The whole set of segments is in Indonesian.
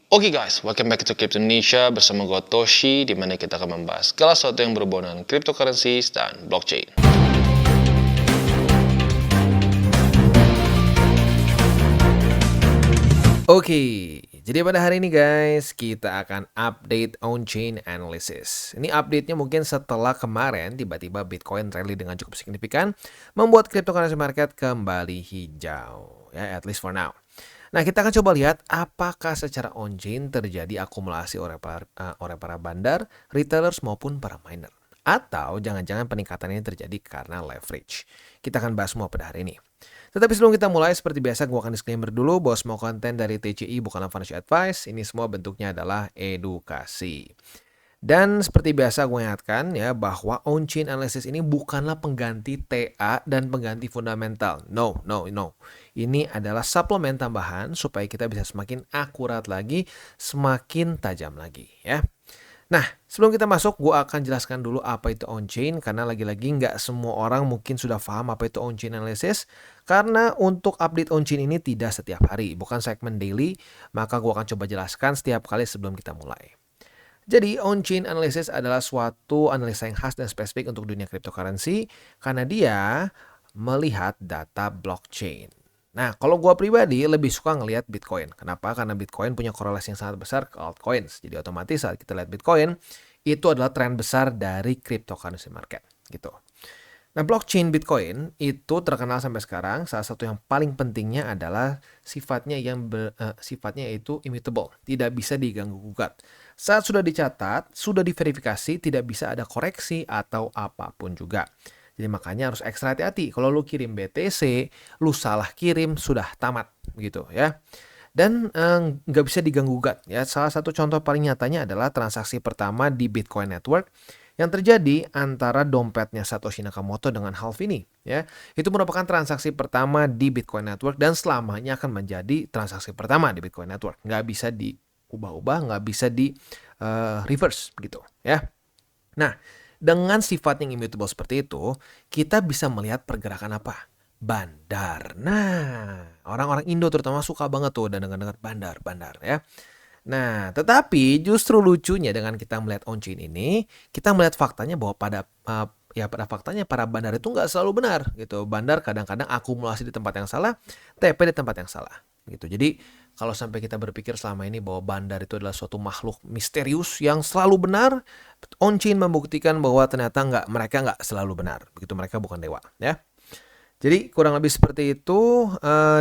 Oke guys, welcome back to Crypto Indonesia bersama gue Toshi, di mana kita akan membahas segala sesuatu yang berhubungan dengan cryptocurrencies dan blockchain. Oke, jadi pada hari ini guys, kita akan update on-chain analysis. Ini update-nya mungkin setelah kemarin tiba-tiba Bitcoin rally dengan cukup signifikan, membuat cryptocurrency market kembali hijau, ya at least for now. Nah, kita akan coba lihat apakah secara on-chain terjadi akumulasi oleh para bandar, retailers maupun para miner. Atau jangan-jangan peningkatan ini terjadi karena leverage. Kita akan bahas semua pada hari ini. Tetapi sebelum kita mulai, seperti biasa gue akan disclaimer dulu bahwa semua konten dari TCI bukanlah financial advice, ini semua bentuknya adalah edukasi. Dan seperti biasa gue ingatkan ya bahwa on-chain analysis ini bukanlah pengganti TA dan pengganti fundamental. No. Ini adalah suplemen tambahan supaya kita bisa semakin akurat lagi, semakin tajam lagi ya. Nah, sebelum kita masuk, gue akan jelaskan dulu apa itu on-chain, karena lagi-lagi nggak semua orang mungkin sudah paham apa itu on-chain analysis, karena untuk update on-chain ini tidak setiap hari, bukan segmen daily, maka gue akan coba jelaskan setiap kali sebelum kita mulai. Jadi, on-chain analysis adalah suatu analisa yang khas dan spesifik untuk dunia cryptocurrency, karena dia melihat data blockchain. Nah, kalau gue pribadi lebih suka ngelihat Bitcoin. Kenapa? Karena Bitcoin punya korelasi yang sangat besar ke altcoins. Jadi otomatis saat kita lihat Bitcoin, itu adalah tren besar dari cryptocurrency market. Gitu. Nah, blockchain Bitcoin itu terkenal sampai sekarang. Salah satu yang paling pentingnya adalah sifatnya yaitu immutable, tidak bisa diganggu gugat. Saat sudah dicatat, sudah diverifikasi, tidak bisa ada koreksi atau apapun juga. Jadi makanya harus ekstra hati-hati. Kalau lu kirim BTC, lu salah kirim, sudah tamat gitu ya. Dan nggak bisa diganggu gugat ya. Salah satu contoh paling nyatanya adalah transaksi pertama di Bitcoin Network yang terjadi antara dompetnya Satoshi Nakamoto dengan Half ini ya. Itu merupakan transaksi pertama di Bitcoin Network dan selamanya akan menjadi transaksi pertama di Bitcoin Network. Nggak bisa diubah-ubah, nggak bisa di reverse gitu ya. Nah, dengan sifat yang immutable seperti itu, kita bisa melihat pergerakan apa? Bandar. Nah, orang-orang Indo terutama suka banget tuh dan dengar-dengar bandar ya. Nah, tetapi justru lucunya dengan kita melihat on-chain ini, kita melihat faktanya bahwa pada faktanya para bandar itu nggak selalu benar gitu. Bandar kadang-kadang akumulasi di tempat yang salah, TP di tempat yang salah gitu. Jadi kalau sampai kita berpikir selama ini bahwa bandar itu adalah suatu makhluk misterius yang selalu benar, on-chain membuktikan bahwa ternyata mereka nggak selalu benar. Begitu, mereka bukan dewa ya. Jadi kurang lebih seperti itu,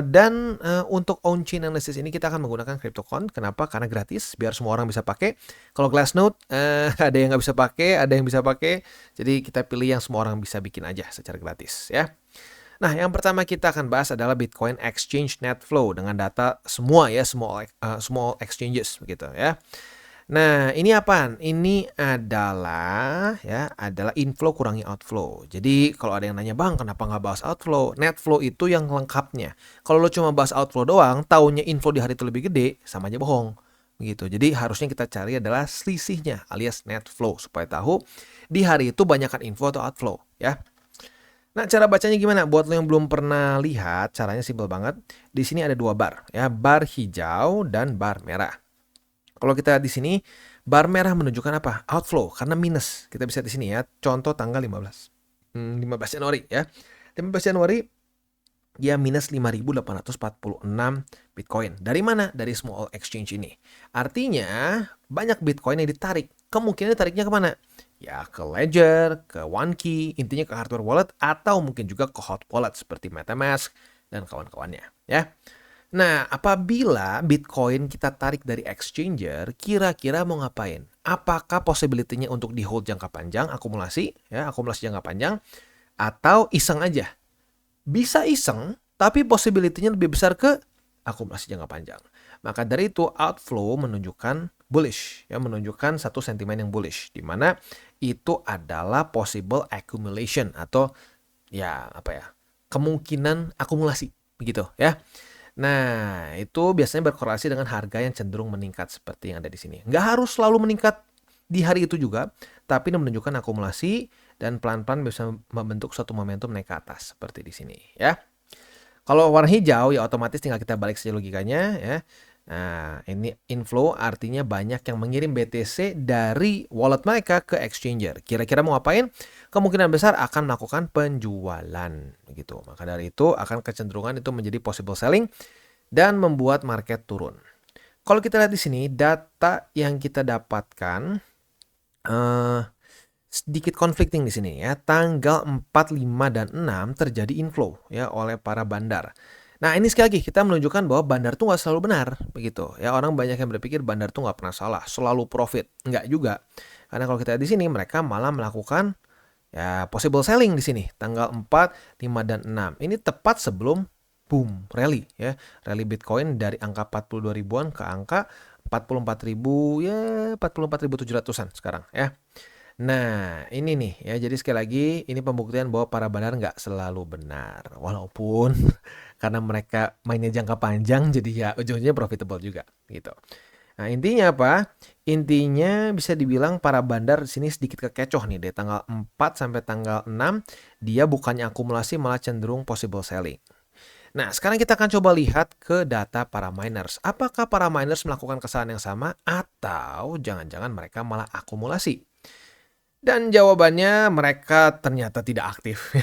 dan untuk on-chain analysis ini kita akan menggunakan CryptoCon. Kenapa? Karena gratis, biar semua orang bisa pakai. Kalau Glassnode ada yang nggak bisa pakai, ada yang bisa pakai. Jadi kita pilih yang semua orang bisa bikin aja secara gratis ya. Nah, yang pertama kita akan bahas adalah Bitcoin Exchange Net Flow dengan data semua ya, small exchanges begitu ya. Nah, ini apaan? Ini adalah inflow kurangi outflow. Jadi kalau ada yang nanya, "Bang, kenapa nggak bahas outflow?" Net flow itu yang lengkapnya. Kalau lo cuma bahas outflow doang, taunya inflow di hari itu lebih gede, sama aja bohong. Begitu. Jadi harusnya kita cari adalah selisihnya alias net flow supaya tahu di hari itu banyakkan inflow atau outflow ya. Nah, cara bacanya gimana? Buat lo yang belum pernah lihat, caranya simpel banget. Di sini ada dua bar ya, bar hijau dan bar merah. Kalau kita lihat di sini, bar merah menunjukkan apa? Outflow, karena minus. Kita bisa di sini ya, contoh tanggal 15 Januari ya. 15 Januari, dia minus 5.846 Bitcoin. Dari mana? Dari small exchange ini. Artinya, banyak Bitcoin yang ditarik. Kemungkinan tariknya kemana? Ya, ke Ledger, ke OneKey, intinya ke hardware wallet, atau mungkin juga ke hot wallet seperti MetaMask dan kawan-kawannya ya. Nah, apabila Bitcoin kita tarik dari exchanger, kira-kira mau ngapain? Apakah possibility-nya untuk di hold jangka panjang, akumulasi jangka panjang, atau iseng aja? Bisa iseng, tapi possibility-nya lebih besar ke akumulasi jangka panjang. Maka dari itu, outflow menunjukkan bullish, ya, menunjukkan satu sentimen yang bullish, di mana itu adalah possible accumulation atau kemungkinan akumulasi, begitu ya. Nah, itu biasanya berkorelasi dengan harga yang cenderung meningkat seperti yang ada di sini. Nggak harus selalu meningkat di hari itu juga, tapi ini menunjukkan akumulasi dan pelan-pelan bisa membentuk suatu momentum naik ke atas seperti di sini ya. Kalau warna hijau ya otomatis tinggal kita balik saja logikanya ya. Nah, ini inflow artinya banyak yang mengirim BTC dari wallet mereka ke exchanger. Kira-kira mau ngapain? Kemungkinan besar akan melakukan penjualan begitu. Maka dari itu akan kecenderungan itu menjadi possible selling dan membuat market turun. Kalau kita lihat di sini data yang kita dapatkan sedikit conflicting di sini ya. Tanggal 4, 5 dan 6 terjadi inflow ya oleh para bandar. Nah, ini sekali lagi kita menunjukkan bahwa bandar tuh nggak selalu benar begitu ya. Orang banyak yang berpikir bandar tuh nggak pernah salah, selalu profit. Nggak juga. Karena kalau kita lihat di sini mereka malah melakukan ya possible selling di sini tanggal 4, 5 dan 6. Ini tepat sebelum boom rally ya. Rally Bitcoin dari angka 42 ribuan ke angka 44.000 ya 44.700-an sekarang ya. Nah, ini nih ya. Jadi sekali lagi ini pembuktian bahwa para bandar nggak selalu benar. Walaupun karena mereka mainnya jangka panjang jadi ya ujungnya profitable juga gitu. Nah, intinya apa? Intinya bisa dibilang para bandar di sini sedikit kekecoh nih dari tanggal 4 sampai tanggal 6 dia bukannya akumulasi malah cenderung possible selling. Nah, sekarang kita akan coba lihat ke data para miners. Apakah para miners melakukan kesalahan yang sama atau jangan-jangan mereka malah akumulasi? Dan jawabannya mereka ternyata tidak aktif.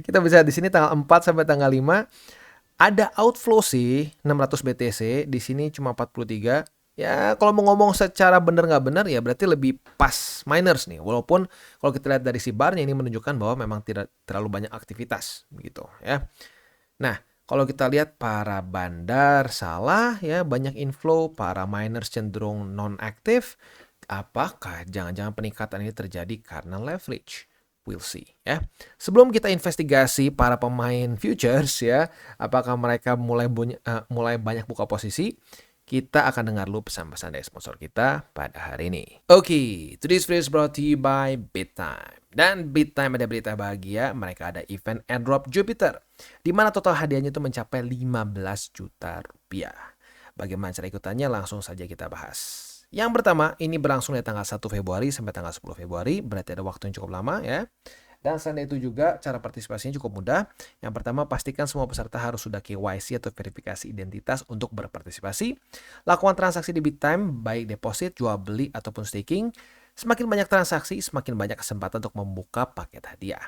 Kita bisa di sini tanggal 4 sampai tanggal 5 ada outflow sih 600 BTC, di sini cuma 43. Ya, kalau mau ngomong secara benar nggak benar ya berarti lebih pas miners nih. Walaupun kalau kita lihat dari si barnya ini menunjukkan bahwa memang tidak terlalu banyak aktivitas begitu ya. Nah, kalau kita lihat para bandar salah ya, banyak inflow, para miners cenderung non-aktif. Apakah jangan-jangan peningkatan ini terjadi karena leverage? We'll see ya. Sebelum kita investigasi para pemain futures ya, apakah mereka mulai banyak buka posisi? Kita akan dengar dulu pesan-pesan dari sponsor kita pada hari ini. Oke, today's video is brought to you by BitTime. Dan BitTime ada berita bahagia, mereka ada event airdrop Jupiter, di mana total hadiahnya itu mencapai 15 juta rupiah. Bagaimana cara ikutannya? Langsung saja kita bahas. Yang pertama, ini berlangsung dari tanggal 1 Februari sampai tanggal 10 Februari, berarti ada waktu yang cukup lama ya. Dan selain itu juga cara partisipasinya cukup mudah. Yang pertama, pastikan semua peserta harus sudah KYC atau verifikasi identitas untuk berpartisipasi. Lakukan transaksi di BitTime, baik deposit, jual beli, ataupun staking. Semakin banyak transaksi, semakin banyak kesempatan untuk membuka paket hadiah.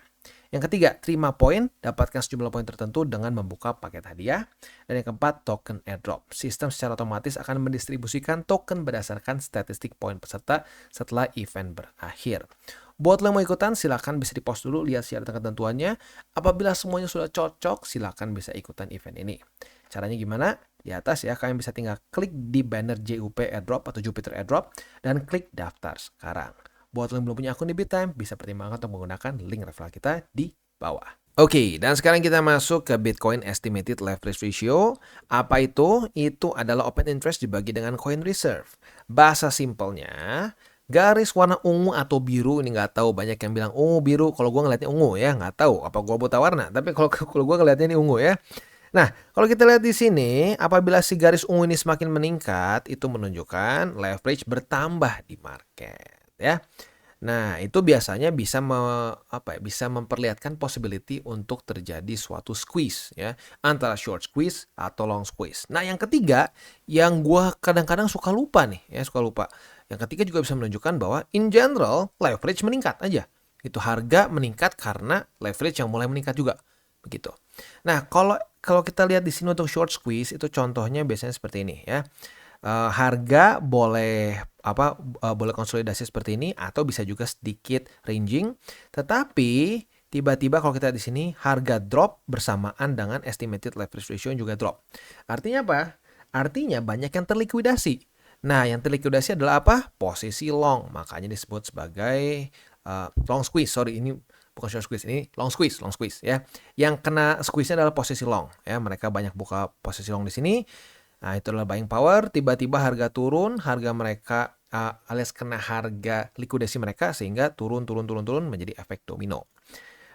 Yang ketiga, terima poin, dapatkan sejumlah poin tertentu dengan membuka paket hadiah. Dan yang keempat, token airdrop. Sistem secara otomatis akan mendistribusikan token berdasarkan statistik poin peserta setelah event berakhir. Buat lo yang mau ikutan, silakan bisa di-post dulu, lihat syarat dan ketentuannya. Apabila semuanya sudah cocok, silakan bisa ikutan event ini. Caranya gimana? Di atas ya, kalian bisa tinggal klik di banner JUP Airdrop atau Jupiter Airdrop dan klik daftar sekarang. Buat lo yang belum punya akun di BitTime, bisa pertimbangkan untuk menggunakan link referral kita di bawah. Oke, dan sekarang kita masuk ke Bitcoin Estimated Leverage Ratio. Apa itu? Itu adalah open interest dibagi dengan coin reserve. Bahasa simpelnya, garis warna ungu atau biru, ini nggak tahu, banyak yang bilang ungu biru, kalau gue ngeliatnya ungu ya, nggak tahu apa gue buta warna, tapi kalau gue ngeliatnya ini ungu ya. Nah, kalau kita lihat di sini, apabila si garis ungu ini semakin meningkat, itu menunjukkan leverage bertambah di market ya. Nah, itu biasanya bisa bisa memperlihatkan possibility untuk terjadi suatu squeeze ya, antara short squeeze atau long squeeze. Nah, yang ketiga yang gua kadang-kadang suka lupa nih ya, Yang ketiga juga bisa menunjukkan bahwa in general leverage meningkat aja. Itu harga meningkat karena leverage yang mulai meningkat juga. Begitu. Nah, kalau kita lihat di sini untuk short squeeze itu contohnya biasanya seperti ini ya. Harga boleh boleh konsolidasi seperti ini atau bisa juga sedikit ranging, tetapi tiba-tiba kalau kita di sini harga drop bersamaan dengan estimated leverage ratio juga drop. Artinya apa? Artinya banyak yang terlikuidasi. Nah, yang terlikuidasi adalah apa? Posisi long, makanya disebut sebagai long squeeze. Sorry, ini bukan short squeeze, ini long squeeze ya. Yang kena squeeze-nya adalah posisi long ya. Mereka banyak buka posisi long di sini. Nah, itu adalah buying power, tiba-tiba harga turun, harga mereka alias kena harga likuidasi mereka sehingga turun menjadi efek domino.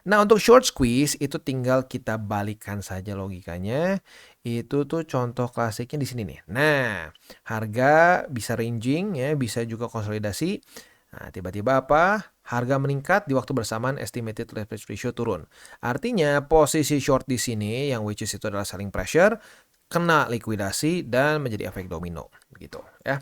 Nah, untuk short squeeze itu tinggal kita balikan saja logikanya. Itu tuh contoh klasiknya di sini nih. Nah, harga bisa ranging ya, bisa juga konsolidasi. Nah, tiba-tiba apa? Harga meningkat di waktu bersamaan estimated leverage ratio turun. Artinya posisi short di sini yang which is itu adalah selling pressure kena likuidasi dan menjadi efek domino gitu ya.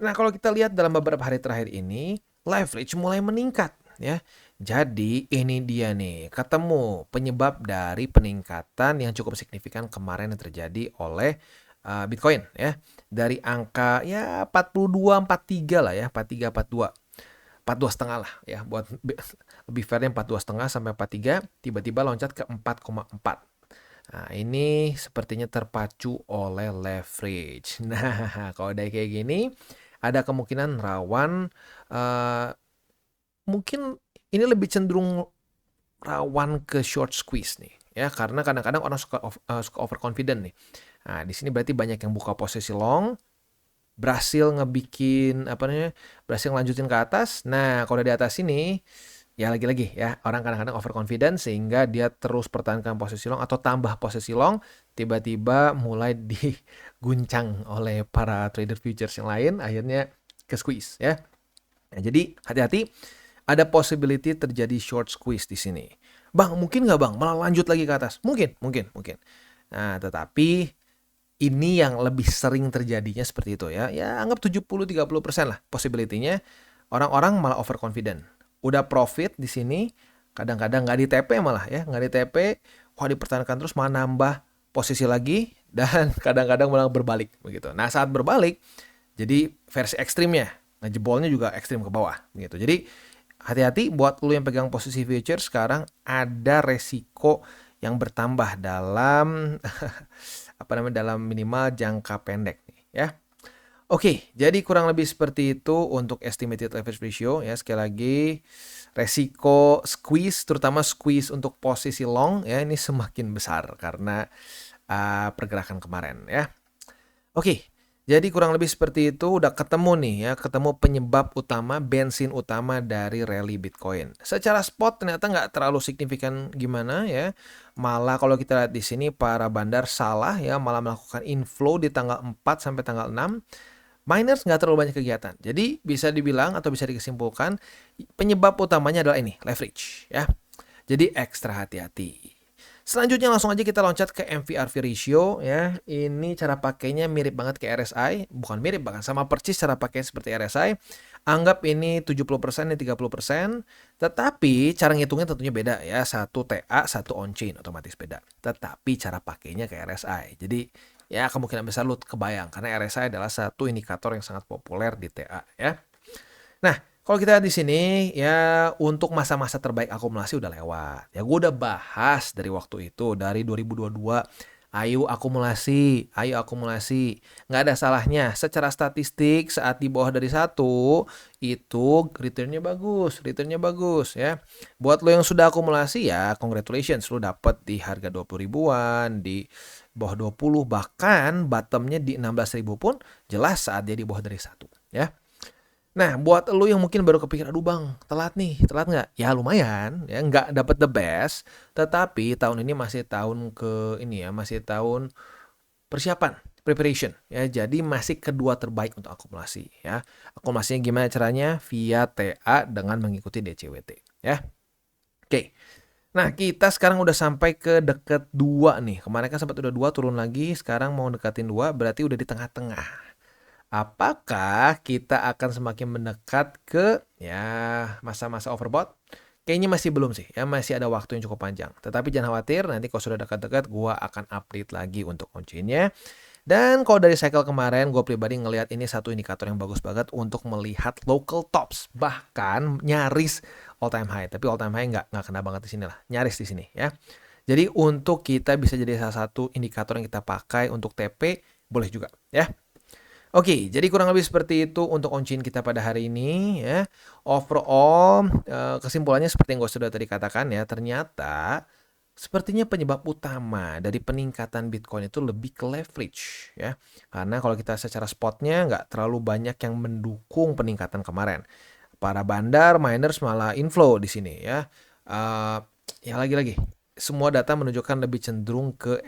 Nah, kalau kita lihat dalam beberapa hari terakhir ini, leverage mulai meningkat ya. Jadi ini dia nih, ketemu penyebab dari peningkatan yang cukup signifikan kemarin yang terjadi oleh Bitcoin ya. Dari angka ya 42, 43 lah ya, 43, 42. 42,5 lah ya, buat lebih fairnya 42,5 sampai 43, tiba-tiba loncat ke 4,4. Nah, ini sepertinya terpacu oleh leverage. Nah, kalau udah kayak gini, ada kemungkinan rawan, mungkin ini lebih cenderung rawan ke short squeeze nih, ya, karena kadang-kadang orang suka overconfident nih. Nah, di sini berarti banyak yang buka posisi long, berhasil berhasil ngelanjutin ke atas. Nah, kalau udah di atas ini, ya lagi-lagi ya, orang kadang-kadang overconfident sehingga dia terus pertahankan posisi long atau tambah posisi long, tiba-tiba mulai diguncang oleh para trader futures yang lain, akhirnya ke squeeze ya. Nah, jadi hati-hati, ada possibility terjadi short squeeze di sini. Bang, mungkin nggak bang malah lanjut lagi ke atas? Mungkin. Nah, tetapi ini yang lebih sering terjadinya seperti itu ya. Ya anggap 70-30% lah possibility-nya. Orang-orang malah overconfident. Udah profit di sini, kadang-kadang nggak di TP malah ya. Nggak di TP, wah dipertahankan terus malah nambah posisi lagi. Dan kadang-kadang malah berbalik begitu. Nah, saat berbalik, jadi versi ekstrimnya. Nah, jebolnya juga ekstrim ke bawah gitu. Jadi hati-hati buat lu yang pegang posisi future sekarang, ada resiko yang bertambah dalam dalam minimal jangka pendek nih ya. Oke, jadi kurang lebih seperti itu untuk estimated leverage ratio ya. Sekali lagi, resiko squeeze, terutama squeeze untuk posisi long ya, ini semakin besar karena pergerakan kemarin ya. Oke, jadi kurang lebih seperti itu, udah ketemu nih ya, ketemu penyebab utama, bensin utama dari rally Bitcoin. Secara spot ternyata nggak terlalu signifikan gimana ya. Malah kalau kita lihat di sini para bandar salah ya, malah melakukan inflow di tanggal 4 sampai tanggal 6. Miners nggak terlalu banyak kegiatan. Jadi bisa dibilang atau bisa disimpulkan penyebab utamanya adalah ini, leverage ya. Jadi ekstra hati-hati. Selanjutnya langsung aja kita loncat ke MVRV ratio ya. Ini cara pakainya mirip banget ke RSI, bukan mirip bahkan sama persis cara pakai seperti RSI. Anggap ini 70%, ini 30%, tetapi cara ngitungnya tentunya beda ya. Satu TA, satu on-chain, otomatis beda. Tetapi cara pakainya ke RSI. Jadi ya kemungkinan besar lu kebayang karena RSI adalah satu indikator yang sangat populer di TA ya. Nah, kalau kita lihat di sini ya, untuk masa-masa terbaik akumulasi udah lewat. Ya gue udah bahas dari waktu itu, dari 2022. Ayo akumulasi. Nggak ada salahnya. Secara statistik saat di bawah dari 1, itu returnnya bagus ya. Buat lo yang sudah akumulasi ya, congratulations. Lo dapet di harga 20 ribuan, di bawah 20, bahkan bottomnya di 16.000 pun jelas saat dia di bawah dari 1 ya. Nah, buat lu yang mungkin baru kepikir, aduh bang, telat nggak? Ya lumayan, ya nggak dapet the best, tetapi tahun ini masih tahun masih tahun persiapan, preparation, ya. Jadi masih kedua terbaik untuk akumulasi, ya. Akumulasinya gimana caranya? Via TA dengan mengikuti DCWT, ya. Oke. Nah, kita sekarang udah sampai ke deket 2 nih. Kemarin kan sempat udah 2, turun lagi, sekarang mau dekatin 2, berarti udah di tengah-tengah. Apakah kita akan semakin mendekat ke ya masa-masa overbought? Kayaknya masih belum sih ya, masih ada waktu yang cukup panjang. Tetapi jangan khawatir, nanti kalau sudah dekat-dekat gua akan update lagi untuk on-chain-nya. Dan kalau dari cycle kemarin, gue pribadi ngelihat ini satu indikator yang bagus banget untuk melihat local tops, bahkan nyaris all time high. Tapi all time high nggak kena banget di sini lah, nyaris di sini ya. Jadi untuk kita bisa jadi salah satu indikator yang kita pakai untuk TP, boleh juga ya. Oke, jadi kurang lebih seperti itu untuk on-chain kita pada hari ini ya. Overall, kesimpulannya seperti yang gue sudah tadi katakan ya, ternyata sepertinya penyebab utama dari peningkatan Bitcoin itu lebih ke leverage ya. Karena kalau kita secara spotnya nggak terlalu banyak yang mendukung peningkatan kemarin. Para bandar, miners malah inflow di sini ya. Ya lagi-lagi, semua data menunjukkan lebih cenderung ke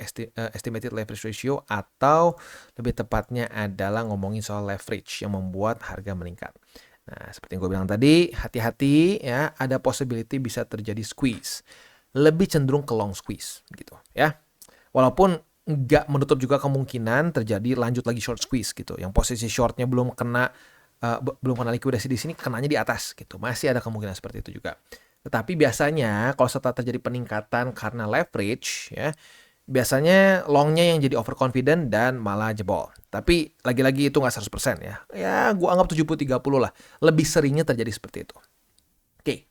estimated leverage ratio, atau lebih tepatnya adalah ngomongin soal leverage yang membuat harga meningkat. Nah, seperti yang gue bilang tadi, hati-hati ya, ada possibility bisa terjadi squeeze. Lebih cenderung ke long squeeze gitu ya. Walaupun nggak menutup juga kemungkinan terjadi lanjut lagi short squeeze gitu. Yang posisi shortnya belum kena likuidasi di sini, kenanya di atas gitu. Masih ada kemungkinan seperti itu juga. Tetapi biasanya kalau setelah terjadi peningkatan karena leverage ya, biasanya longnya yang jadi overconfident dan malah jebol. Tapi lagi-lagi itu nggak 100% ya. Ya gua anggap 70-30 lah. Lebih seringnya terjadi seperti itu. Oke.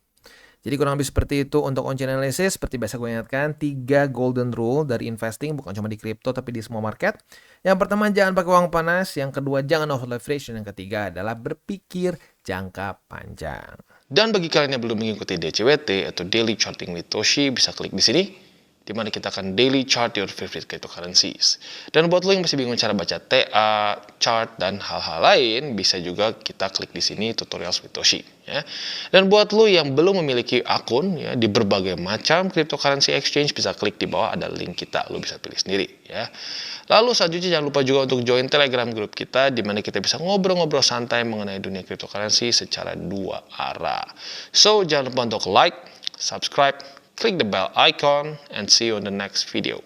Jadi kurang lebih seperti itu untuk on-chain analysis. Seperti biasa gue ingatkan, 3 golden rule dari investing, bukan cuma di crypto tapi di semua market. Yang pertama, jangan pakai uang panas. Yang kedua, jangan over leverage. Dan yang ketiga adalah berpikir jangka panjang. Dan bagi kalian yang belum mengikuti DCWT atau Daily Charting with Toshi, bisa klik di sini, di mana kita akan daily chart your favorite cryptocurrencies. Dan buat lo yang masih bingung cara baca TA, chart, dan hal-hal lain, bisa juga kita klik di sini tutorials with Toshi. Ya. Dan buat lo yang belum memiliki akun ya, di berbagai macam cryptocurrency exchange, bisa klik di bawah ada link kita, lo bisa pilih sendiri. Ya. Lalu selanjutnya jangan lupa juga untuk join Telegram group kita, di mana kita bisa ngobrol-ngobrol santai mengenai dunia cryptocurrency secara 2 arah. So jangan lupa untuk like, subscribe, click the bell icon, and see you on the next video.